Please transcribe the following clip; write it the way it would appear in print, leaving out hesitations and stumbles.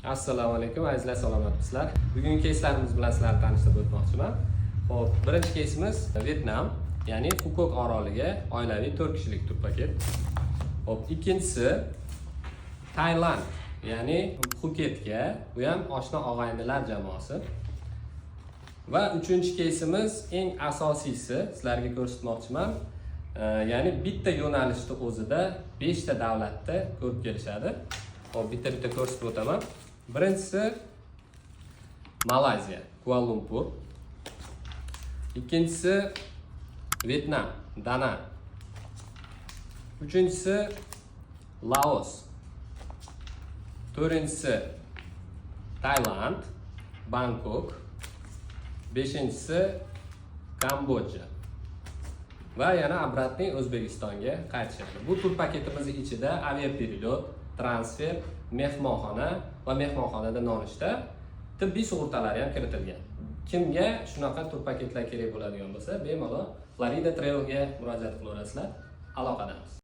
Assalomu alaykum azizlar, salomatmisizlar? Bugungi keyslarimiz bilan sizlarni tanishtirib o'tmoqchiman. Xo'p, birinchi keysimiz Vyetnam, ya'ni Fukok oroliga oilaviy 4 kishilik tur paket. Xo'p, ikkinchisi Tailand, ya'ni Phuketga, bu ham oshna og'aynilar jamoasi. Va uchinchi keysimiz eng asosiysi sizlarga ko'rsatmoqchiman. Ya'ni bitta yo'nalishda o'zida 5 ta davlatda ko'rib kelishadi. Hop, bitta ko'rsatib o'taman. Birinchisi Malayziya, Kuala Lumpur. Ikkinchisi Vyetnam, Da Nang. Uchinchisi Laos. To'rtinchisi Tailand, Bangkok. Beshinchisi Kambodja. Va yana обратный O'zbekistonga qaytishadi. Bu tur paketimiz ichida aviaperelot, transfer, mehmonxona va mehmonxonada nonushta, tibbiy sug'urtalari ham kiritilgan. Kimga shunaqa tur paketlar kerak bo'ladigan bo'lsa, bemalol Florida Travelga murojaat qilaverasizlar. Aloqadamiz.